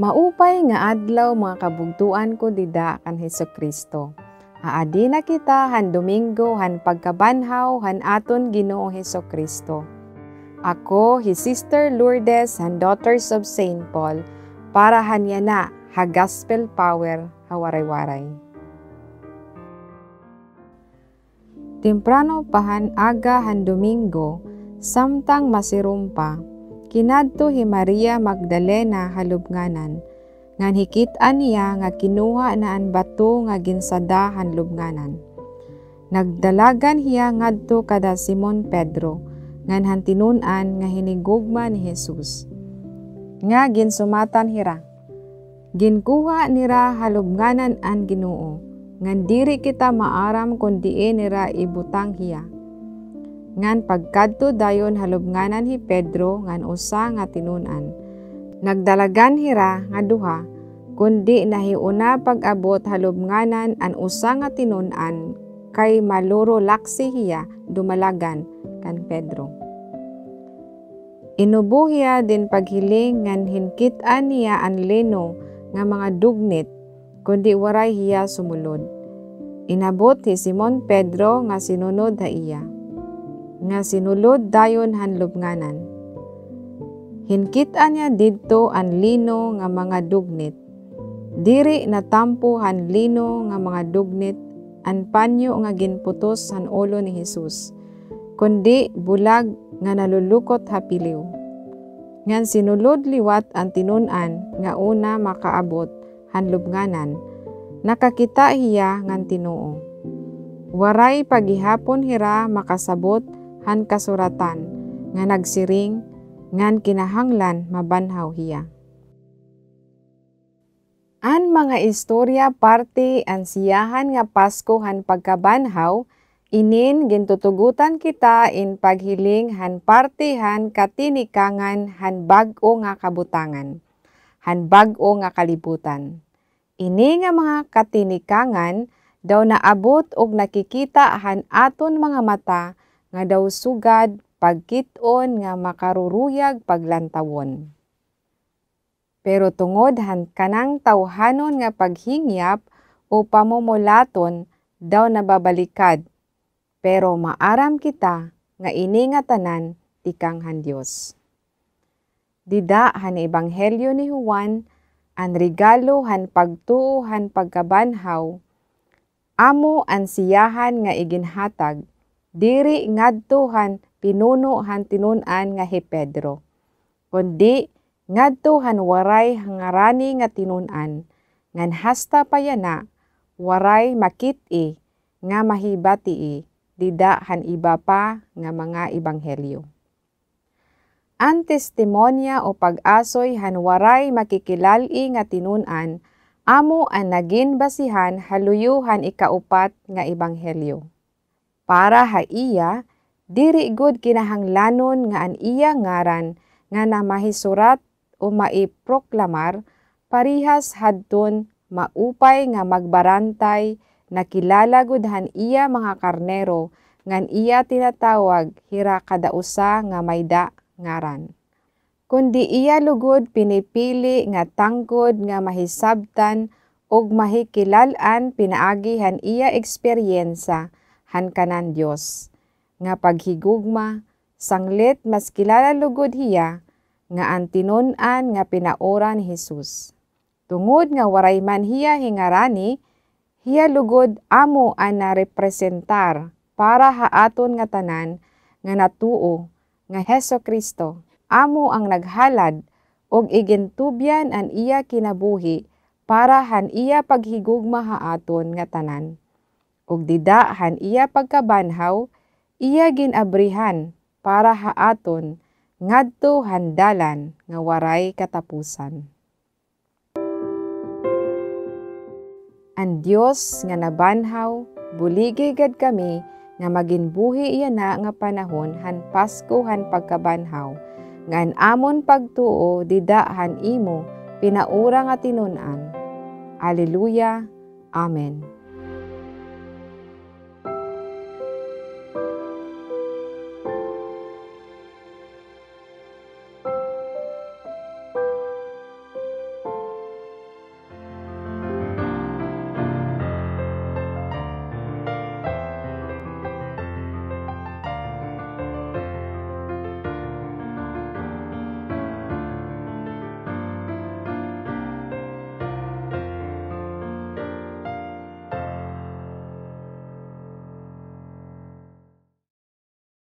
Maupay nga adlaw mga kabugtuan ko dida kan Hesukristo. Aadi na kita han Domingo han pagkabanhaw han aton Ginoo Hesukristo. Ako hi Sister Lourdes han Daughters of Saint Paul para hanyana ha gospel power ha waray-waray. Temprano pahan aga han Domingo samtang masirumpa. Kinadto hi Maria Magdalena halubnganan, ngan hikit-an niya nga kinuha na an bato nga ginsada han lubnganan. Nagdalagan hiya ngadto kada Simon Pedro, ngan hantinun-an nga hinigugma ni Jesus. Nga ginsumatan hira. Ginkuha nira halubnganan an Ginoo, ngan diri kita maaram kundi nira ibutang hiya. Ngan pagkadto dayon halubnganan hi Pedro ngan usa nga tinun-an. Nagdalagan hira nga duha, kundi nahiuna pag-abot halubnganan an usa nga tinun-an kay maluro laksi hiya dumalagan kan Pedro. Inubo hiya din paghiling ngan hinkit-an niya an leno nga mga dugnit, kundi waray hiya sumulod. Inabot hi Simon Pedro nga sinunod ha iya. Nga sinulod dayon han lubnganan. Hinkit-an niya didto an lino nga mga dugnit. Diri natampo han lino nga mga dugnit an panyo nga ginputos han ulo ni Jesus, kundi bulag nga nalulukot ha piliw. Ngan sinulod liwat ang tinun-an nga una makaabot han lubnganan, nakakita hiya ngan Tinoo. Waray pagihapon hira makasabot han kasuratan nga nagsiring ngan kinahanglan mabanhaw hiya. An mga istorya parte an siyahan nga Pasko han pagkabanhaw, inin gintutugutan kita in paghiling han parte han katinikangan han bag-o nga kabutangan, han bag-o nga kalibutan. Ini nga mga katinikangan daw naabot og nakikita han aton mga mata nga daw sugad pagkit-on nga makaruruyag paglantawon. Pero tungod han kanang tawhanon nga paghingyap o pamumulaton daw nababalikad, pero maaram kita nga ini nga tanan tikang han Dios. Dida han Ebanghelyo ni Juan, an regalo han pagtuo han pagkabanhaw, amo an siyahan nga iginhatag, diri ngadto han pinuno han tinun-an nga hi Pedro, kundi ngadto han waray hangarani nga tinun-an, ngan hasta payana waray makit-i nga mahibati dida han iba pa nga mga ebanghelyo. An testimonya o pag-asoy han waray makikilal-i nga tinun-an, amo an nagin basihan haluyo han ikaupat nga ebanghelyo. Para ha iya, diri gud kinahanglanon nga an iya ngaran nga namahisurat o maiproklamar, parihas hadton maupay nga magbarantay, nakilala gud han iya mga karnero, ngan iya tinatawag hira kada usa nga mayda ngaran. Kundi iya lugod pinipili nga tangkod nga mahisabtan og mahikilal-an pinaagi han iya eksperyensa han kanan Dios, nga paghigugma, sanglit mas kilala lugod hiya, nga ang tinun-an nga pinaora ni Jesus. Tungod nga waray man hiya hingarani, hiya lugod amo ang narepresentar para haaton nga tanan nga natuo, nga Hesukristo, amo ang naghalad og igintubyan an iya kinabuhi para han iya paghigugma haaton nga tanan. Ug dida han iya pagkabanhaw, iya ginabrihan para haaton ngadto handalan nga waray katapusan. Ang Dios nga nabanhaw, buligi gad kami nga maginbuhi iya na nga panahon han Pasko han pagkabanhaw, nga an amon pagtuo dida han imo pinaura nga tinun-an. Alleluia. Amen.